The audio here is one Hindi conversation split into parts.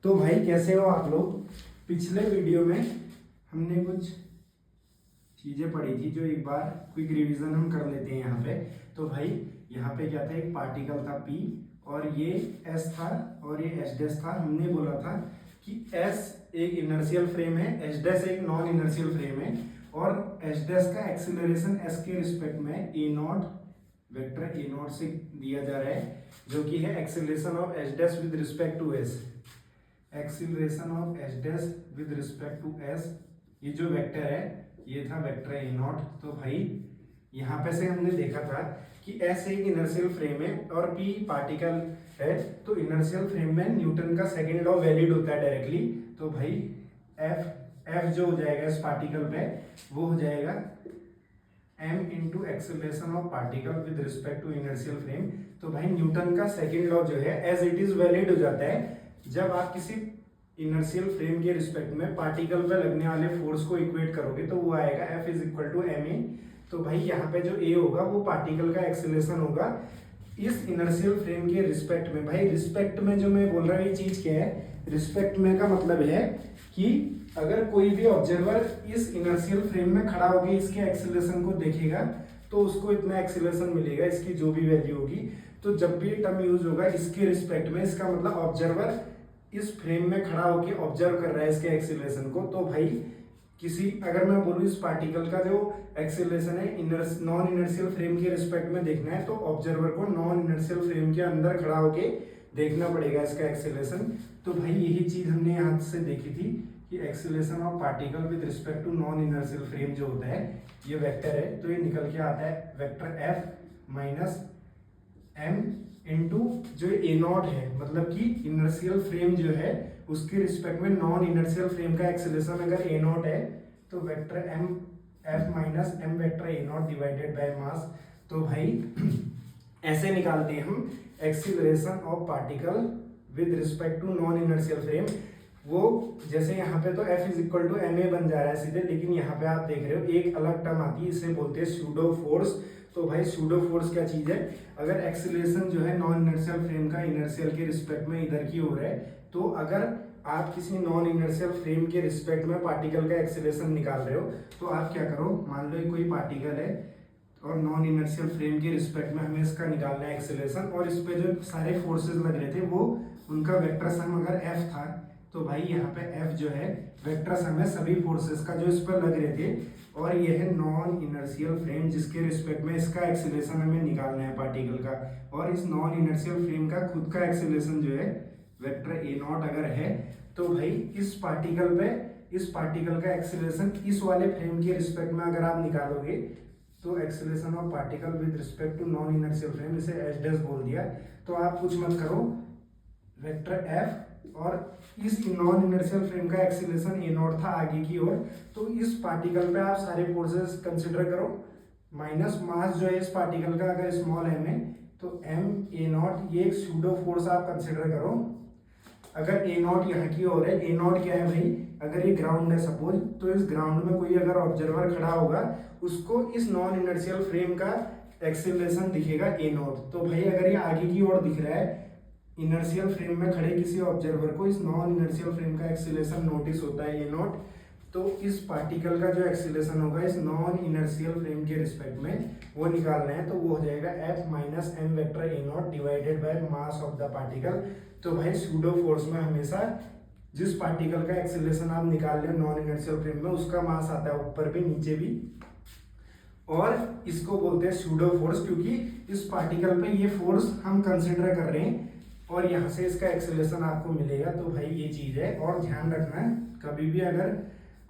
तो भाई कैसे हो आप लोग। पिछले वीडियो में हमने कुछ चीज़ें पढ़ी थी जो एक बार क्विक रिवीजन हम कर लेते हैं यहाँ पे। तो भाई यहाँ पे क्या था, एक पार्टिकल था P और ये S था और ये S डैश था। हमने बोला था कि S एक इनर्शियल फ्रेम है, S डैश एक नॉन इनर्शियल फ्रेम है और S डैश का एक्सीलरेशन S के रिस्पेक्ट में a naught vector a naught से दिया जा रहा है, जो कि है acceleration of S dash with respect to S। Acceleration of S dash with respect to S, ये जो वेक्टर है ये था वेक्टर ए नॉट। तो भाई यहाँ पे से हमने देखा था कि S एक इनर्शियल फ्रेम है और P पार्टिकल है, तो इनर्शियल फ्रेम में न्यूटन का सेकंड लॉ वैलिड होता है डायरेक्टली। तो भाई F जो हो जाएगा इस पार्टिकल पे वो हो जाएगा m into acceleration of particle with respect to inertial frame. तो भाई न्यूटन का सेकंड लॉ जो है एज इट इज वैलिड हो जाता है जब आप किसी इनर्शियल फ्रेम के रिस्पेक्ट में पार्टिकल पे लगने वाले फोर्स को इक्वेट करोगे तो वो आएगा F is equal to m a. तो भाई यहाँ पे जो A होगा वो पार्टिकल का एक्सीलरेशन होगा इस इनर्शियल फ्रेम के रिस्पेक्ट में। भाई रिस्पेक्ट में जो मैं बोल रहा हूँ ये चीज क्या है, रिस्पेक्ट में का मतलब है कि अगर कोई भी ऑब्जर्वर इस इनर्शियल फ्रेम में खड़ा होकर इसके एक्सीलरेशन को देखेगा तो उसको इतना एक्सीलरेशन मिलेगा, इसकी जो भी वैल्यू होगी। तो जब भी टर्म यूज होगा इसके रिस्पेक्ट में, इसका मतलब ऑब्जर्वर इस फ्रेम में खड़ा होकर ऑब्जर्व कर रहा है इसके एक्सीलरेशन को। तो भाई किसी अगर मैं बोलूँ इस पार्टिकल का जो एक्सीलरेशन है नॉन इनर्शियल फ्रेम के रिस्पेक्ट में देखना है तो ऑब्जर्वर को नॉन इनर्शियल फ्रेम के अंदर खड़ा होके देखना पड़ेगा इसका एक्सीलरेशन। तो भाई यही चीज हमने यहाँ से देखी थी कि acceleration of particle with respect to non inertial frame जो होता है ये वेक्टर है, तो ये निकल के आता है vector F minus m into जो ए नॉट है, मतलब कि इनर्शियल फ्रेम जो है उसके रिस्पेक्ट में नॉन इनर्शियल फ्रेम का एक्सीलरेशन अगर ए नॉट है तो vector m f minus m vector a naught divided by mass. तो भाई ऐसे निकालते हैं हम acceleration of particle with respect to non inertial frame. वो जैसे यहाँ पे तो F is equal to m a बन जा रहा है सीधे, लेकिन यहाँ पे आप देख रहे हो एक अलग टर्म आती है, इसे बोलते हैं सूडो फोर्स। तो भाई सूडो फोर्स क्या चीज है, अगर एक्सीलरेशन जो है नॉन इनर्शियल फ्रेम का इनर्शियल के रिस्पेक्ट में इधर की हो रहा है, तो अगर आप किसी नॉन इनर्शियल फ्रेम के रिस्पेक्ट में पार्टिकल का एक्सीलरेशन निकाल रहे हो तो आप क्या करो, मान लो कोई पार्टिकल है और नॉन इनर्शियल फ्रेम के रिस्पेक्ट में हमें इसका निकालना है एक्सीलरेशन, और इस पे जो सारे फोर्सेस लग रहे थे वो उनका वेक्टर सम अगर F था तो भाई यहाँ पे F जो है वेक्टर सम है सभी फोर्सेस का जो इस पर लग रहे थे, और ये है नॉन इनर्शियल फ्रेम जिसके रिस्पेक्ट में इसका एक्सीलरेशन हमें निकालना है पार्टिकल का, और इस नॉन इनर्शियल फ्रेम का खुद का एक्सीलरेशन जो है वेक्टर ए नॉट अगर है तो भाई इस पार्टिकल का एक्सीलरेशन इस वाले फ्रेम के रिस्पेक्ट में अगर आप निकालोगे तो acceleration of particle with respect to non inertial frame, इसे एच डैश बोल दिया। तो आप कुछ मत करो, वेक्टर F और इस नॉन इनर्शियल फ्रेम का एक्सीलरेशन ए नॉट था आगे की ओर, तो इस पार्टिकल पे आप सारे फोर्सेस कंसिडर करो माइनस मास जो है इस पार्टिकल का अगर स्मॉल m है तो m ए नॉट, ये एक सूडो फोर्स आप कंसिडर करो। अगर ए नॉट यहाँ की ओर है, ए नॉट क्या है भाई, अगर ये ग्राउंड है सपोज, तो इस ग्राउंड में कोई अगर ऑब्जर्वर खड़ा होगा उसको इस नॉन इनर्शियल फ्रेम का एक्सीलरेशन दिखेगा ए नॉट। तो भाई अगर ये आगे की ओर दिख रहा है इनर्शियल फ्रेम में खड़े किसी ऑब्जर्वर को इस नॉन इनर्शियल फ्रेम का एक्सीलरेशन नोटिस होता है ए नॉट, तो इस पार्टिकल का जो एक्सीलरेशन होगा इस नॉन इनर्शियल फ्रेम के रिस्पेक्ट में वो निकालना है, तो वो हो जाएगा F minus m vector a naught divided by mass of the particle. तो भाई सूडो फोर्स में हमेशा जिस पार्टिकल का एक्सीलरेशन आप निकाल रहे हो नॉन इनर्शियल फ्रेम में उसका मास आता है ऊपर भी नीचे भी, और इसको बोलते हैं सूडो फोर्स क्योंकि इस पार्टिकल पे ये फोर्स हम कंसिडर कर रहे हैं और यहाँ से इसका एक्सीलरेशन आपको मिलेगा। तो भाई ये चीज है, और ध्यान रखना है कभी भी अगर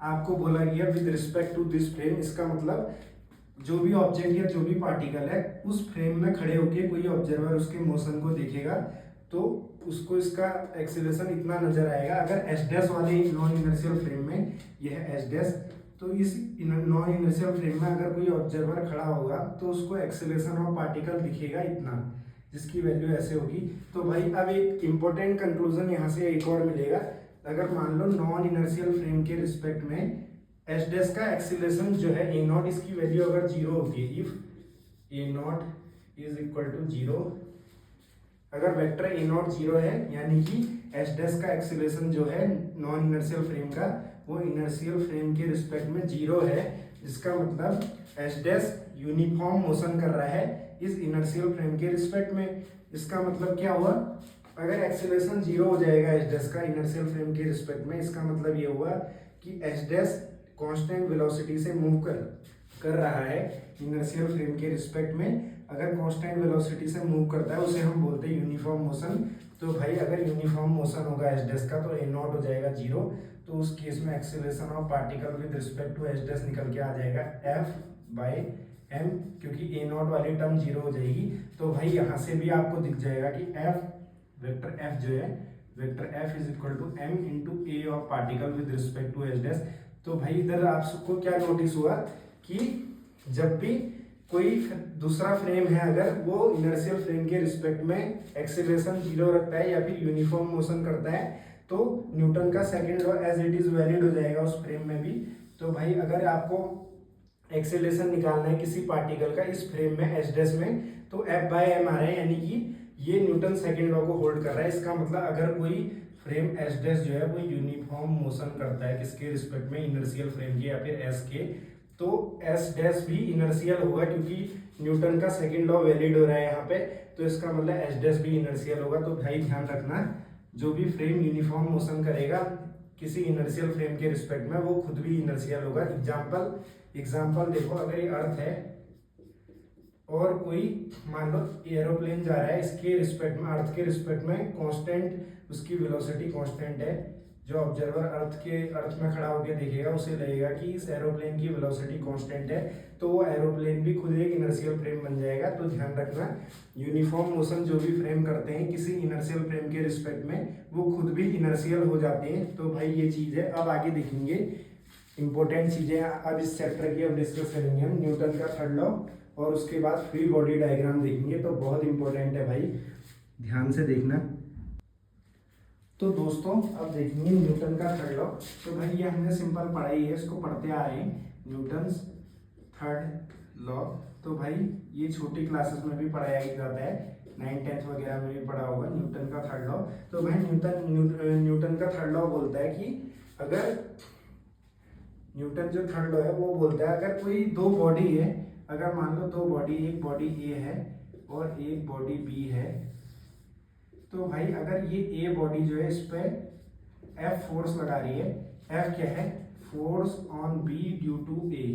आपको बोला गया with respect to this frame, इसका मतलब जो भी ऑब्जेक्ट या जो भी पार्टिकल है उस फ्रेम में खड़े होके कोई ऑब्जर्वर उसके मोशन को देखेगा तो उसको इसका एक्सीलरेशन इतना नजर आएगा। अगर एच डैश वाले नॉन इनर्शियल फ्रेम में यह है एच डैश, तो इस नॉन इनर्शियल फ्रेम में अगर कोई ऑब्जर्वर खड़ा होगा तो उसको एक्सीलरेशन ऑफ पार्टिकल दिखेगा इतना, जिसकी वैल्यू ऐसे होगी। तो भाई अब एक इंपॉर्टेंट कंक्लूजन यहाँ से एक और मिलेगा, अगर मान लो नॉन इनर्शियल फ्रेम के रिस्पेक्ट में एच डैश का एक्सीलरेशन जो है ए नॉट, इसकी वैल्यू अगर 0 होती है, if a naught is equal to 0, अगर वेक्टर ए नॉट 0 है यानी कि एच डैश का एक्सीलरेशन जो है नॉन इनर्शियल फ्रेम का वो इनर्शियल फ्रेम के रिस्पेक्ट में 0 है, जिसका मतलब एच डैश यूनिफॉर्म मोशन कर रहा है इस इनर्शियल फ्रेम के रिस्पेक्ट में। इसका मतलब क्या हुआ, अगर एक्सीलरेशन 0 हो जाएगा एच डैश का इनर्शियल फ्रेम के रिस्पेक्ट में, इसका मतलब ये हुआ कि एच डैश कांस्टेंट वेलोसिटी से मूव कर रहा है इनर्शियल फ्रेम के रिस्पेक्ट में। अगर कांस्टेंट वेलोसिटी से मूव करता है उसे हम बोलते हैं यूनिफॉर्म मोशन। तो भाई अगर यूनिफॉर्म मोशन होगा एच डैश का तो ए नॉट हो जाएगा 0, तो उस केस में acceleration of particle with respect to h dash निकल के आ जाएगा एफ बाई एम, क्योंकि ए नॉट वाली टर्म 0 हो जाएगी। तो भाई यहाँ से भी आपको दिख जाएगा कि एफ वेक्टर एफ जो है vector f is equal to m into a of particle with respect to h dash. तो भाई इधर आप सबको क्या नोटिस हुआ कि जब भी कोई दूसरा फ्रेम है अगर वो इनर्शियल फ्रेम के रिस्पेक्ट में एक्सीलरेशन 0 रखता है या फिर यूनिफॉर्म मोशन करता है तो न्यूटन का second law as it is valid हो जाएगा उस फ्रेम में भी। तो भाई अगर आपको एक्सीलरेशन निकालना है किसी पार्टिकल का इस फ्रेम में एच डैश में, तो एफ बाय एम आ रहा है, यानी कि ये न्यूटन सेकंड लॉ को होल्ड कर रहा है। इसका मतलब अगर कोई फ्रेम एच डैश जो है वो यूनिफॉर्म मोशन करता है किसके रिस्पेक्ट में, इनर्शियल फ्रेम के या फिर एस के, तो एस डैश भी इनर्शियल होगा क्योंकि न्यूटन का सेकंड लॉ वैलिड हो रहा है यहाँ पे। तो इसका मतलब एच डैश भी इनर्शियल होगा। तो भाई ध्यान रखना, जो भी फ्रेम यूनिफॉर्म मोशन करेगा किसी इनर्शियल फ्रेम के रिस्पेक्ट में वो खुद भी इनर्शियल होगा। एग्जाम्पल देखो, अगर ये अर्थ है और कोई मान लो एरोप्लेन जा रहा है, इसके रिस्पेक्ट में अर्थ के रिस्पेक्ट में कांस्टेंट उसकी वेलोसिटी कांस्टेंट है। जो ऑब्जर्वर अर्थ में खड़ा होकर देखेगा उसे लगेगा कि इस एरोप्लेन की वेलोसिटी कांस्टेंट है, तो वो एरोप्लेन भी खुद एक इनर्शियल फ्रेम बन जाएगा। तो ध्यान रखना, यूनिफॉर्म मोशन जो भी फ्रेम करते हैं किसी इनर्शियल फ्रेम के रिस्पेक्ट में वो खुद भी इनर्शियल हो जाते हैं। तो भाई ये चीज़ है। अब आगे देखेंगे इंपॉर्टेंट चीज़ें अब इस चैप्टर की अब डिस्कस करेंगे हम, न्यूटन का थर्ड लॉ और उसके बाद फ्री बॉडी डायग्राम देखेंगे। तो बहुत इंपॉर्टेंट है भाई, ध्यान से देखना। तो दोस्तों अब देखेंगे न्यूटन का थर्ड लॉ। तो भाई ये हमने सिंपल पढ़ाई है, इसको पढ़ते आ रहे हैं, न्यूटन्स थर्ड लॉ। तो भाई ये छोटी क्लासेस में भी पढ़ाया जाता है, 9th 10th वगैरह में भी पढ़ा होगा न्यूटन का थर्ड लॉ। तो भाई न्यूटन का थर्ड लॉ बोलता है कि अगर न्यूटन जो थर्ड लॉ है वो बोलता है अगर कोई दो बॉडी है, अगर मान लो दो बॉडी, एक बॉडी ए है और एक बॉडी बी है, तो भाई अगर ये ए बॉडी जो है इस पे एफ फोर्स लगा रही है, एफ क्या है, force on B due to A,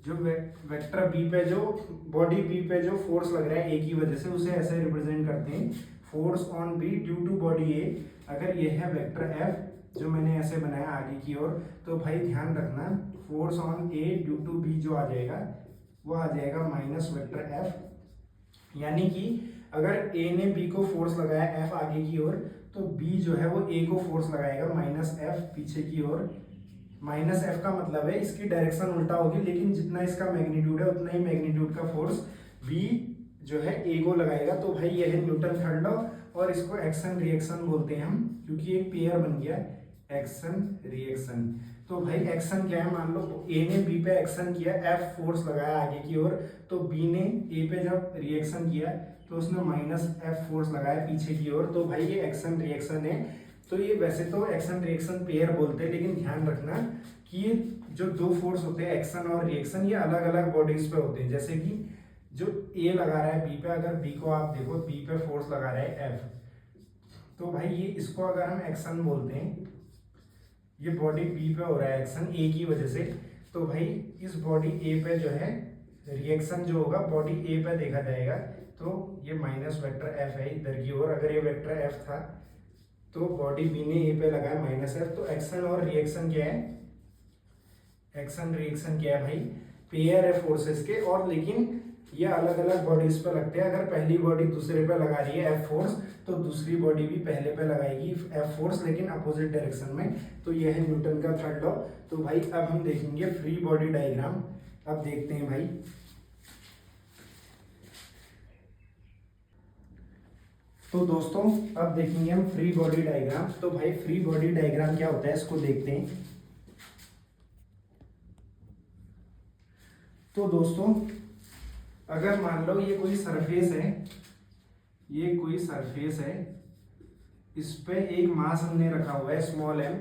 जो वेक्टर बी पे जो बॉडी बी पे जो फोर्स लग रहा है ए की वजह से, उसे ऐसे रिप्रेजेंट करते हैं force on B due to body A. अगर ये है वेक्टर एफ जो मैंने ऐसे बनाया आगे की ओर, तो भाई ध्यान रखना force on a due to b जो आ जाएगा वो आ जाएगा माइनस वेक्टर एफ। यानी कि अगर ए ने बी को फोर्स लगाया एफ आगे की ओर, तो बी जो है वो ए को फोर्स लगाएगा माइनस एफ पीछे की ओर। माइनस एफ का मतलब है इसकी डायरेक्शन उल्टा होगी, लेकिन जितना इसका मैग्नीट्यूड है उतना ही मैग्नीट्यूड का फोर्स बी जो है ए को लगाएगा। तो भाई ये है न्यूटन थर्ड लॉ और इसको एक्शन रिएक्शन बोलते हैं हम, क्योंकि एक पेयर बन गया एक्शन रिएक्शन। तो भाई एक्शन क्या है, मान लो ए ने बी पे एक्शन किया, एफ फोर्स लगाया आगे की ओर, तो बी ने ए पे जब रिएक्शन किया तो उसने माइनस एफ फोर्स लगाया पीछे की ओर। तो भाई ये एक्शन रिएक्शन है। तो ये वैसे तो एक्शन रिएक्शन पेयर बोलते हैं, लेकिन ध्यान रखना कि ये जो दो फोर्स होते हैं एक्शन और रिएक्शन, ये अलग अलग बॉडीज पे होते हैं। जैसे कि जो ए लगा रहा है बी पे, अगर बी को आप देखो बी पे फोर्स लगा रहा है एफ, तो भाई ये इसको अगर हम एक्शन बोलते हैं, ये बॉडी बी पे हो रहा है एक्शन ए की वजह से, तो भाई इस बॉडी ए पे जो है रिएक्शन जो होगा बॉडी ए पे देखा जाएगा। तो ये माइनस वेक्टर एफ है इधर की ओर, अगर ये वेक्टर एफ था तो बॉडी बी ने ए पे लगाया माइनस एफ। तो एक्शन और रिएक्शन क्या है, एक्शन रिएक्शन क्या है भाई, पेयर है फोर्सेस के, और लेकिन ये अलग अलग बॉडीज पे लगते हैं। अगर पहली बॉडी दूसरे पे लगा रही है एफ फोर्स, तो दूसरी बॉडी भी पहले पे लगाएगी एफ फोर्स, लेकिन अपोजिट डायरेक्शन में। तो यह है न्यूटन का थर्ड लॉ। तो भाई अब हम देखेंगे फ्री बॉडी डायग्राम। अब देखते हैं भाई, तो दोस्तों अब देखेंगे हम फ्री बॉडी डायग्राम। तो भाई फ्री बॉडी डायग्राम क्या होता है इसको देखते हैं। तो दोस्तों अगर मान लो ये कोई सरफेस है, ये कोई सरफेस है इस पे एक मास हमने रखा हुआ है स्मॉल m।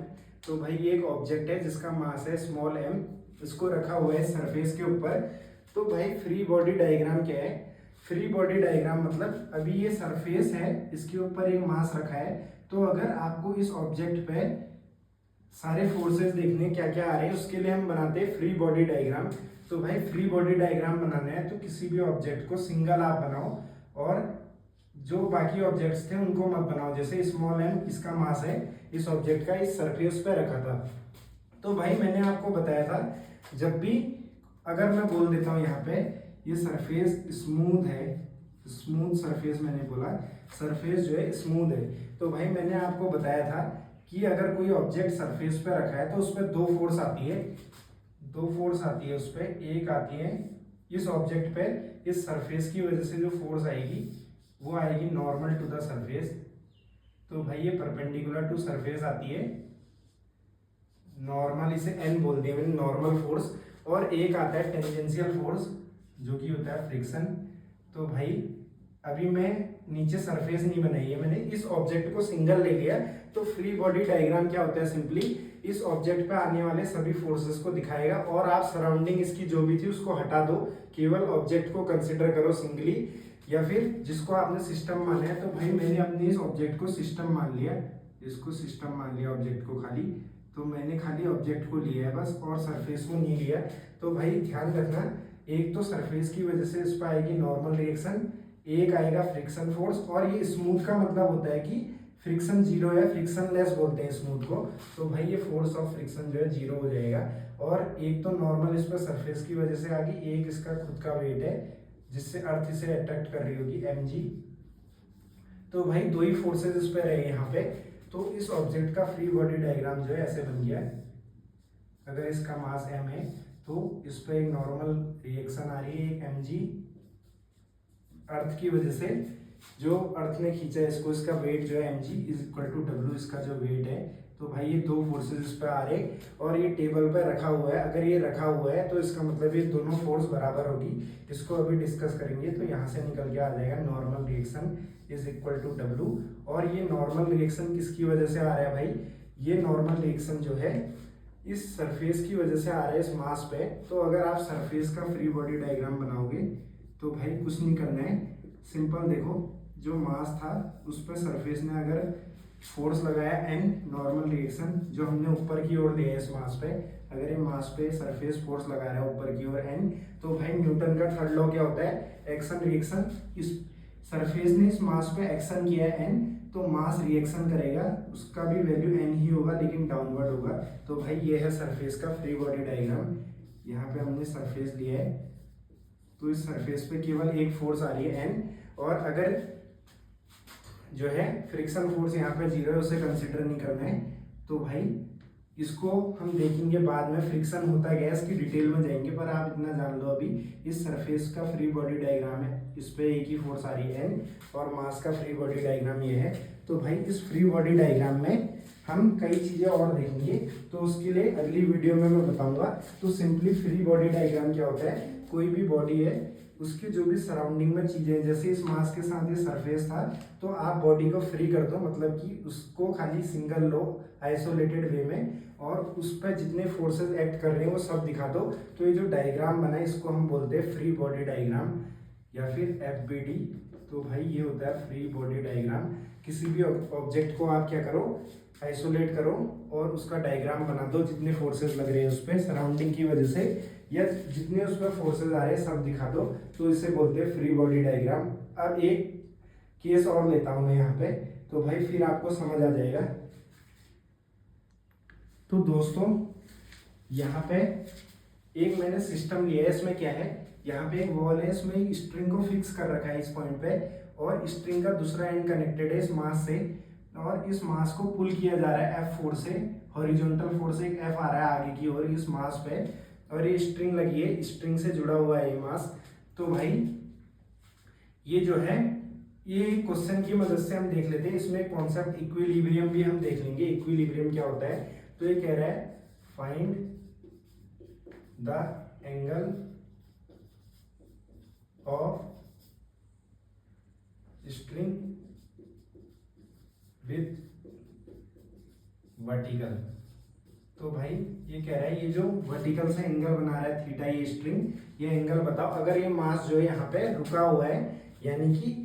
तो भाई ये एक ऑब्जेक्ट है जिसका मास है स्मॉल m, इसको रखा हुआ है सरफेस के ऊपर। तो भाई फ्री बॉडी डायग्राम क्या है? फ्री बॉडी डायग्राम मतलब अभी ये सरफेस है, इसके ऊपर एक मास रखा है। तो अगर आपको इस ऑब्जेक्ट पे सारे फोर्सेस देखने क्या क्या आ रहे हैं, उसके लिए हम बनाते हैं फ्री बॉडी डायग्राम। तो भाई फ्री बॉडी डायग्राम बनाना है तो किसी भी ऑब्जेक्ट को सिंगल आप बनाओ, और जो बाकी ऑब्जेक्ट्स थे उनको मत बनाओ। जैसे स्मॉल m इसका मास है इस ऑब्जेक्ट का, इस सरफेस पे रखा था। तो भाई मैंने आपको बताया था, जब भी अगर मैं बोल देता हूँ यहाँ पे ये सरफेस स्मूथ है, स्मूथ सरफेस मैंने बोला, सरफेस जो है स्मूथ है। तो भाई मैंने आपको बताया था कि अगर कोई ऑब्जेक्ट सरफेस पे रखा है तो उस पर दो फोर्स आती है, दो फोर्स आती है उस पर। एक आती है इस ऑब्जेक्ट पे, इस सरफेस की वजह से जो फोर्स आएगी वो आएगी नॉर्मल टू द सरफेस। तो भाई ये परपेंडिकुलर टू सरफेस आती है, नॉर्मल, इसे एन बोल दिया मैंने, नॉर्मल फोर्स। और एक आता है टेंजेंशियल फोर्स जो कि होता है फ्रिक्शन। तो भाई अभी मैं नीचे सरफेस नहीं बनाई है मैंने, इस ऑब्जेक्ट को सिंगल ले लिया। तो फ्री बॉडी डायग्राम क्या होता है? सिंपली इस ऑब्जेक्ट पे आने वाले सभी फोर्सेस को दिखाएगा, और आप सराउंडिंग इसकी जो भी थी उसको हटा दो, केवल ऑब्जेक्ट को कंसिडर करो सिंगली, या फिर जिसको आपने सिस्टम माना है। तो भाई मैंने अपने इस ऑब्जेक्ट को सिस्टम मान लिया, इसको सिस्टम मान लिया ऑब्जेक्ट को खाली। तो मैंने खाली ऑब्जेक्ट को लिया है बस, और सरफेस को नहीं लिया। तो भाई ध्यान रखना, एक तो सरफेस की वजह से इस पर आएगी नॉर्मल रिएक्शन, एक आएगा फ्रिक्शन फोर्स। और ये स्मूथ का मतलब होता है कि फ्रिक्शन जीरो या फ्रिक्शन लेस बोलते हैं स्मूथ को। तो भाई ये फोर्स ऑफ फ्रिक्शन जो है जीरो हो जाएगा। और एक तो नॉर्मल इस पर सरफेस की वजह से आ गई, एक इसका खुद का वेट है जिससे अर्थ इसे अट्रैक्ट कर रही होगी mg। तो भाई दो ही फोर्सेस इस पर रहे यहाँ पे। तो इस ऑब्जेक्ट का फ्री बॉडी डायग्राम जो है ऐसे बन गया है। अगर इसका मास m है तो इस पर एक नॉर्मल रिएक्शन आ रही है, एक mg अर्थ की वजह से, जो अर्थ ने खींचा है इसको, इसका वेट जो है mg is equal to w, इसका जो वेट है। तो भाई ये दो फोर्सेस इस पे आ रहे, और ये टेबल पे रखा हुआ है। अगर ये रखा हुआ है तो इसका मतलब ये दोनों फोर्स बराबर होगी। इसको अभी डिस्कस करेंगे। तो यहाँ से निकल के आ जाएगा normal reaction is equal to w। और ये नॉर्मल रिएक्शन किसकी वजह से आ रहा है भाई? ये नॉर्मल रिएक्शन जो है इस सरफेस की वजह से आ रहा है, इस मास पे। तो अगर आप सरफेस का फ्री बॉडी डायग्राम बनाओगे तो भाई कुछ नहीं करना है, सिंपल देखो, जो मास था उस पर सरफेस ने अगर फोर्स लगाया n, नॉर्मल रिएक्शन जो हमने ऊपर की ओर दिया है इस मास पे, अगर ये मास पे सरफेस फोर्स लगा रहा है ऊपर की ओर n, तो भाई न्यूटन का थर्ड लॉ क्या होता है? Action reaction. इस सरफेस ने इस मास पे एक्शन किया है n, तो मास रिएक्शन करेगा, उसका भी वैल्यू n ही होगा लेकिन डाउनवर्ड होगा। तो भाई ये है सरफेस का फ्री बॉडी डायग्राम। यहाँ पे हमने सरफेस लिया है, तो इस सरफेस पे केवल एक फोर्स आ रही है n, और अगर जो है फ्रिक्शन फोर्स यहाँ पे जीरो है उसे कंसिडर नहीं करना है। तो भाई इसको हम देखेंगे बाद में, फ्रिक्शन होता है इसकी डिटेल में जाएंगे, पर आप इतना जान लो अभी इस सरफेस का फ्री बॉडी डायग्राम है, इस पे एक ही फोर्स आ रही है n, और मास का फ्री बॉडी डायग्राम ये है। तो भाई इस फ्री बॉडी डायग्राम में हम कई चीजें और देखेंगे, तो उसके लिए अगली वीडियो में मैं बताऊंगा। तो सिंपली फ्री बॉडी डायग्राम क्या होता है? कोई भी बॉडी है उसके जो भी सराउंडिंग में चीजें हैं, जैसे इस मास के साथ ये सरफेस था, तो आप बॉडी को फ्री कर दो, मतलब कि उसको खाली सिंगल लो आइसोलेटेड वे में, और उस पर जितने फोर्सेस एक्ट कर रहे हैं वो सब दिखा दो। तो ये जो डायग्राम बना है इसको हम बोलते हैं फ्री बॉडी डायग्राम या फिर FBD। तो भाई ये होता है फ्री बॉडी डायग्राम। किसी भी ऑब्जेक्ट को आप क्या करो, आइसोलेट करो और उसका डायग्राम बना दो, जितने फोर्सेस लग रहे हैं उस पर सराउंडिंग की वजह से, या जितने उस पर फोर्सेस आ रहे हैं सब दिखा दो। तो इसे बोलते हैं फ्री बॉडी डायग्राम। अब एक केस और लेता हूं मैं यहाँ पे, तो भाई फिर आपको समझ आ जाएगा। तो दोस्तों यहाँ पे एक मैंने सिस्टम लिया है, इसमें क्या है, यहाँ पे एक वॉल है, इसमें स्ट्रिंग को फिक्स कर रखा है इस पॉइंट पे, और स्ट्रिंग का दूसरा एंड कनेक्टेड है इस मास से, और इस मास को पुल किया जा रहा है F4 से, हॉरिजॉन्टल फोर्स एक F आ रहा है आगे की ओर इस मास पे, और ये स्ट्रिंग लगी है, स्ट्रिंग से जुड़ा हुआ है ये मास। तो भाई ये जो है, ये क्वेश्चन की मदद से हम देख लेते हैं, इसमें कॉन्सेप्ट इक्विलिब्रियम भी हम देख लेंगे। इक्विलिब्रियम क्या होता है? तो ये कह रहा है find the angle of string with vertical. तो भाई ये कह रहा है ये जो वर्टिकल से एंगल बना रहा है थीटा ये स्ट्रिंग, ये एंगल बताओ। अगर ये मास जो है यहाँ पे रुका हुआ है यानी कि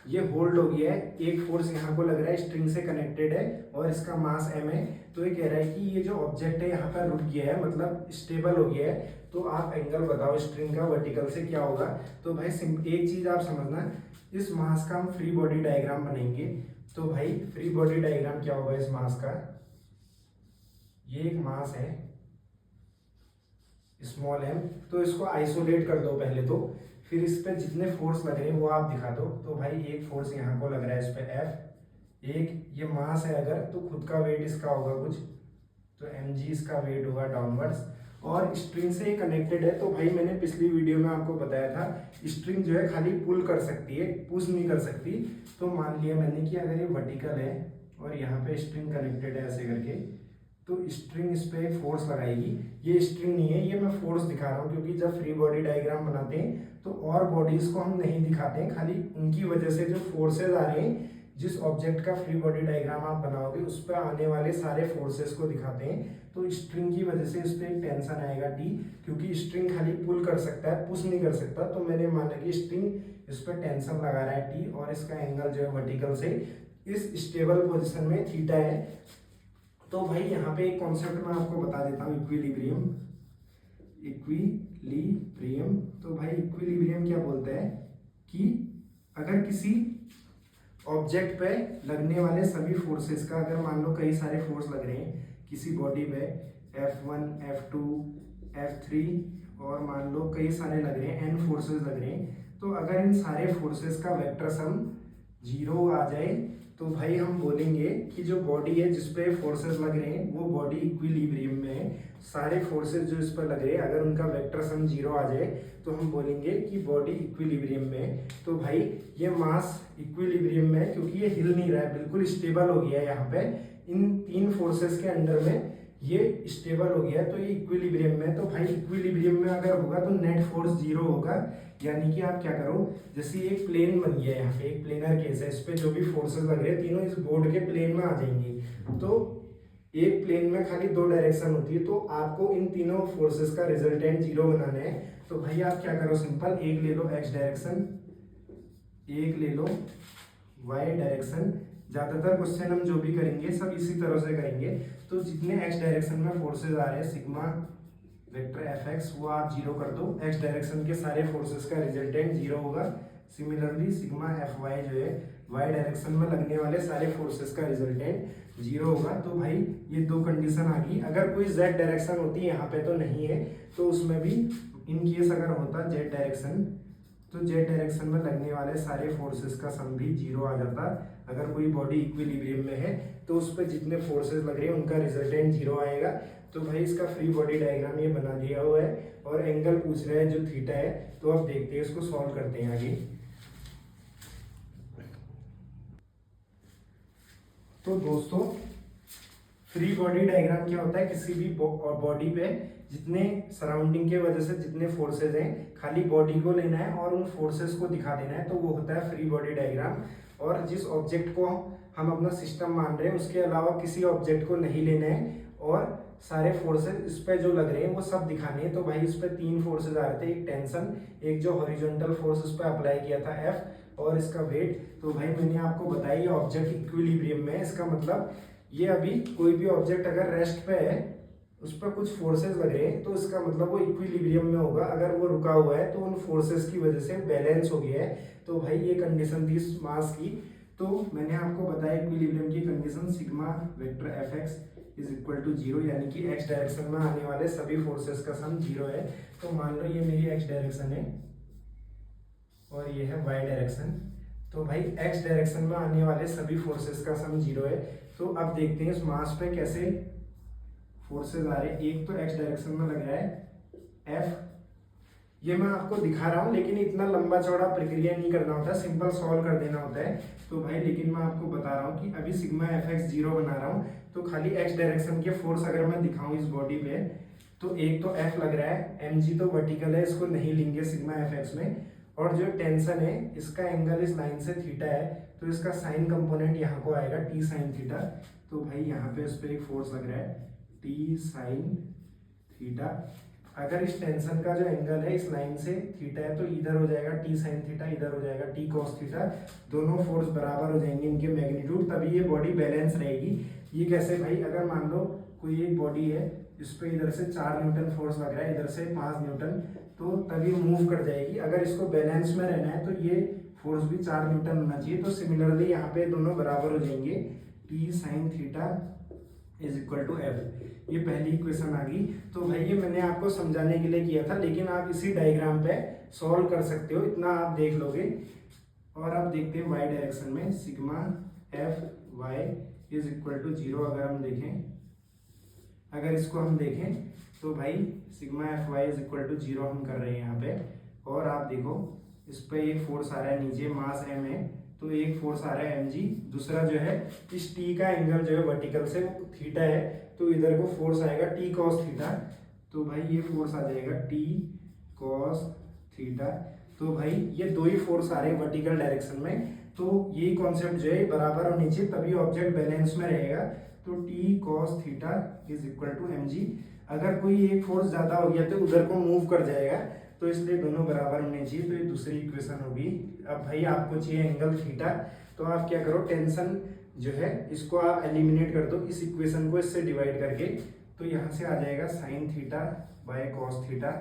ये होल्ड हो गया है, एक फोर्स यहाँ को लग रहा है, स्ट्रिंग से कनेक्टेड है और इसका मास m है, तो ये कह रहा है कि ये जो ऑब्जेक्ट है यहाँ पर रुक गया है मतलब स्टेबल हो गया है। तो आप एंगल बताओ स्ट्रिंग का वर्टिकल से क्या होगा। तो भाई एक चीज आप समझना, इस मास का हम फ्री बॉडी डायग्राम बनाएंगे। तो भाई फ्री बॉडी डायग्राम क्या होगा इस मास का, ये एक मास है स्मॉल m, तो इसको आइसोलेट कर दो पहले तो, फिर इस पे जितने फोर्स लग रहे हैं वो आप दिखा दो। तो भाई एक फोर्स यहाँ को लग रहा है इस पे F, एक ये मास है अगर तो खुद का वेट इसका होगा कुछ, तो mg इसका वेट होगा डाउनवर्ड्स, और स्ट्रिंग से ये कनेक्टेड है। तो भाई मैंने पिछली वीडियो में आपको बताया था स्ट्रिंग जो है खाली पुल कर सकती है, पुश नहीं कर सकती। तो मान लिया मैंने कि अगर ये वर्टिकल है और यहाँ पे स्ट्रिंग कनेक्टेड है ऐसे करके, तो स्ट्रिंग इस पे एक फोर्स लगाएगी। ये स्ट्रिंग नहीं है, ये मैं फोर्स दिखा रहा हूँ क्योंकि जब फ्री बॉडी डायग्राम बनाते हैं तो और बॉडीज को हम नहीं दिखाते हैं, खाली उनकी वजह से जो फोर्सेज आ रहे हैं, जिस ऑब्जेक्ट का फ्री बॉडी डायग्राम आप बनाओगे उस पर आने वाले सारे फोर्सेस को दिखाते हैं। तो स्ट्रिंग की वजह से इस पर एक टेंशन आएगा टी, क्योंकि स्ट्रिंग खाली पुल कर सकता है, पुश नहीं कर सकता। तो मैंने माना कि स्ट्रिंग इस पर टेंशन लगा रहा है टी, और इसका एंगल जो है वर्टिकल से इस स्टेबल पोजिशन में थीटा है। तो भाई यहाँ पे एक कॉन्सेप्ट मैं आपको बता देता हूँ, इक्विलिब्रियम। इक्विलिब्रियम, तो भाई इक्विलिब्रियम क्या बोलता है कि अगर किसी ऑब्जेक्ट पे लगने वाले सभी फोर्सेस का, अगर मान लो कई सारे फोर्स लग रहे हैं किसी बॉडी पे, F1 F2 F3 और मान लो कई सारे लग रहे हैं, n फोर्सेस लग रहे हैं, तो अगर इन सारे फोर्सेस का वेक्टर सम 0 आ जाए तो भाई हम बोलेंगे कि जो बॉडी है जिस पे फोर्सेस लग रहे हैं वो बॉडी इक्विलिब्रियम में है। सारे फोर्सेस जो इस पर लग रहे हैं अगर उनका वेक्टर सम 0 आ जाए तो हम बोलेंगे कि बॉडी इक्विलिब्रियम में है। तो भाई ये मास इक्विलिब्रियम में है क्योंकि ये हिल नहीं रहा है, बिल्कुल स्टेबल हो गया है। यहाँ पे इन तीन फोर्सेस के अंडर में ये स्टेबल हो गया है, तो ये इक्विलिब्रियम में है। तो भाई इक्विलिब्रियम में अगर होगा तो नेट फोर्स 0 होगा। यानी कि आप क्या करो, जैसे एक प्लेन बन गया है, यहाँ पे एक प्लेनर केस है, इस पे जो भी फोर्सेस लग रहे हैं तीनों इस बोर्ड के प्लेन में आ जाएंगे। तो एक प्लेन में खाली 2 डायरेक्शन होती है, तो आपको इन तीनों फोर्सेस का रिजल्टेंट 0 बनाना है। तो भाई आप क्या करो, सिंपल, एक ले लो x डायरेक्शन, एक ले लो y डायरेक्शन। ज्यादातर क्वेश्चन हम जो भी करेंगे सब इसी तरह से करेंगे। तो जितने x डायरेक्शन में फोर्सेस आ रहे हैं सिग्मा वेक्टर fx वो आप 0 कर दो, x डायरेक्शन के सारे फोर्सेस का रिजल्टेंट 0 होगा। सिमिलरली सिग्मा fy जो है y डायरेक्शन में लगने वाले सारे फोर्सेस का रिजल्टेंट 0 होगा। तो भाई ये 2 कंडीशन आ गई। अगर कोई z डायरेक्शन होती, यहाँ पे तो नहीं है, तो उसमें भी इन केस अगर होता z डायरेक्शन, तो z डायरेक्शन में लगने वाले सारे फोर्सेस का सम भी 0 आ जाता। अगर कोई बॉडी इक्विलिब्रियम में है तो उस पर जितने फोर्सेस लग रहे हैं उनका रिजल्टेंट 0 आएगा। तो भाई इसका फ्री बॉडी डायग्राम ये बना दिया हुआ है और एंगल पूछ रहा है जो थीटा है। तो अब देखते हैं इसको सॉल्व करते हैं आगे। तो दोस्तों फ्री बॉडी डायग्राम क्या होता है, किसी भी बॉडी पे जितने सराउंडिंग के वजह से जितने फोर्सेस हैं खाली बॉडी को लेना है और उन फोर्सेस को दिखा देना है, तो वो होता है फ्री बॉडी डायग्राम। और जिस ऑब्जेक्ट को हम अपना सिस्टम मान रहे हैं उसके अलावा किसी ऑब्जेक्ट को नहीं लेना है और सारे फोर्सेस इस पे जो लग रहे हैं वो सब दिखाने हैं। तो भाई इस पे 3 फोर्सेस आ रहे थे, एक टेंशन, एक जो हॉरिजॉन्टल फोर्स उस पर अप्लाई किया था F, और इसका वेट। तो भाई मैंने आपको बताया ये ऑब्जेक्ट इक्विलिब्रियम में है, इसका मतलब ये अभी कोई भी ऑब्जेक्ट अगर रेस्ट पे है उस पर कुछ फोर्सेस लग रहे हैं तो इसका मतलब वो इक्विलिब्रियम में होगा। अगर वो रुका हुआ है तो उन फोर्सेस की वजह से बैलेंस हो गया है। तो भाई ये कंडीशन थी इस मास की। तो मैंने आपको बताया इक्विलिब्रियम की condition sigma vector fx is equal to 0, यानी कि x डायरेक्शन में आने वाले सभी फोर्सेस का सम 0 है। तो मान लो ये मेरी x डायरेक्शन है और ये है y डायरेक्शन। तो भाई x डायरेक्शन में आने वाले सभी फोर्सेस का सम 0 है। तो अब देखते हैं इस मास पे कैसे फोर्सेस आ रहे हैं। एक तो x डायरेक्शन में लग रहा है F, ये मैं आपको दिखा रहा हूँ लेकिन इतना लंबा चौड़ा प्रक्रिया नहीं करना होता, सिंपल सॉल्व कर देना होता है। तो भाई लेकिन मैं आपको बता रहा हूँ कि अभी सिग्मा fx 0 बना रहा हूँ, तो खाली x डायरेक्शन के फोर्स अगर मैं दिखाऊं इस बॉडी पे, तो एक तो F लग रहा है, mg तो वर्टिकल है, इसको नहीं लेंगे सिग्मा fx में, और जो टेंशन है इसका एंगल इस लाइन से थीटा है, तो इसका साइन कंपोनेंट यहाँ को आएगा टी साइन थीटा। तो भाई यहाँ पे उस पर एक फोर्स लग रहा है टी साइन थीटा। अगर इस टेंशन का जो एंगल है इस लाइन से थीटा है तो इधर हो जाएगा टी साइन थीटा, इधर हो जाएगा टी कॉस थीटा, दोनों फोर्स बराबर हो जाएंगे इनके मैग्नीट्यूड, तभी ये बॉडी बैलेंस रहेगी। ये कैसे भाई, अगर मान लो कोई एक बॉडी है इस पे इधर से 4 न्यूटन फोर्स लग रहा है, इधर से 5 न्यूटन, तो तभी मूव कर जाएगी। अगर इसको बैलेंस में रहना है तो ये फोर्स भी 4 न्यूटन होना चाहिए। तो सिमिलरली यहाँ पे दोनों बराबर हो जाएंगे, t sine theta is equal to f. ये पहली इक्वेशन आ गई। तो भाई ये मैंने आपको समझाने के लिए किया था, लेकिन आप इसी डायग्राम पे सॉल्व कर सकते हो, इतना आप देख लोगे। और आप देखते हैं वाई डायरेक्शन में sigma f y is equal to 0। अगर हम देखें, अगर इसको हम देखें तो भाई sigma f y is equal to 0 हम कर रहे हैं यहाँ पे। और आप देखो इस पे एक फोर्स आ रहा है नीचे, मास एम है, तो एक फोर्स आ रहा है एम जी, दूसरा जो है इस टी का एंगल जो है वर्टिकल से थीटा है, तो इधर को फोर्स आएगा टी कॉस थीटा। तो भाई ये फोर्स आ जाएगा टी कॉस थीटा। तो भाई ये दो ही फोर्स आ रहे हैं वर्टिकल डायरेक्शन में, तो ये कॉन्सेप्ट जो है बराबर होनी चाहिए, तभी ऑब्जेक्ट बैलेंस में रहेगा। तो t cos theta is equal to m g. अगर कोई एक फोर्स ज्यादा हो गया तो उधर को मूव कर जाएगा, तो इसलिए दोनों बराबर होने चाहिए। तो ये दूसरी इक्वेशन होगी। अब भाई आपको चाहिए एंगल थीटा, तो आप क्या करो, टेंशन जो है इसको आप एलिमिनेट कर दो, इस इक्वेशन को इससे डिवाइड करके। तो यहाँ से आ जाएगा sine theta by cos theta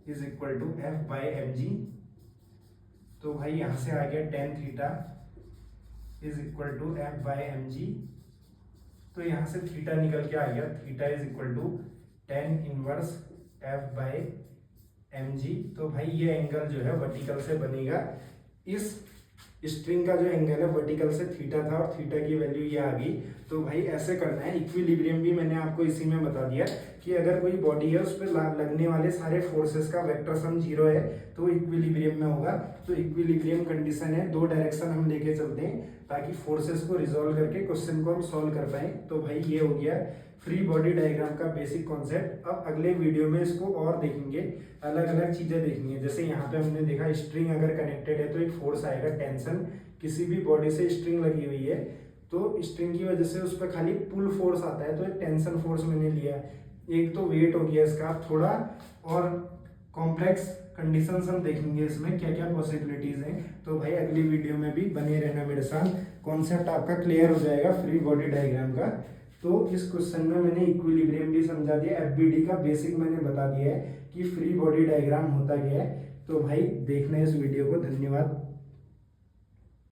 is equal to f by m g. तो भाई यहाँ से आ गया tan theta is equal to f by m g. तो यहाँ से थीटा निकल के आ गया, theta is equal to tan inverse f by m g. तो भाई ये एंगल जो है वर्टिकल से बनेगा, इस स्ट्रिंग का जो एंगल है वर्टिकल से थीटा था और थीटा की वैल्यू ये आ गई। तो भाई ऐसे करना है। इक्विलिब्रियम भी मैंने आपको इसी में बता दिया कि अगर कोई बॉडी है उस पर लगने वाले सारे फोर्सेस का वेक्टर सम 0 है तो इक्विलिब्रियम में होगा। तो इक्विलिब्रियम कंडीशन है, दो डायरेक्शन हम लेके चलते हैं ताकि फोर्सेस को रिजॉल्व करके क्वेश्चन को हम सॉल्व कर पाए। तो भाई ये हो गया फ्री बॉडी डायग्राम का बेसिक कॉन्सेप्ट। अब अगले वीडियो में इसको और देखेंगे, अलग अलग चीजें देखेंगे। जैसे यहाँ पे हमने देखा स्ट्रिंग अगर कनेक्टेड है तो एक फोर्स आएगा टेंशन, किसी भी बॉडी से स्ट्रिंग लगी हुई है तो स्ट्रिंग की वजह से उस पर खाली पुल फोर्स आता है, तो एक टेंशन फोर्स मैंने लिया। एक तो वेट हो गया इसका, थोड़ा और कॉम्प्लेक्स कंडीशंस हम देखेंगे इसमें क्या क्या पॉसिबिलिटीज हैं। तो भाई अगली वीडियो में भी बने रहना मेरे साथ, कॉन्सेप्ट आपका क्लियर हो जाएगा फ्री बॉडी डायग्राम का। तो इस क्वेश्चन में मैंने इक्विलिब्रियम भी समझा दिया, एफबीडी का बेसिक मैंने बता दिया है कि फ्री बॉडी डायग्राम होता क्या है। तो भाई देखना इस वीडियो को, धन्यवाद।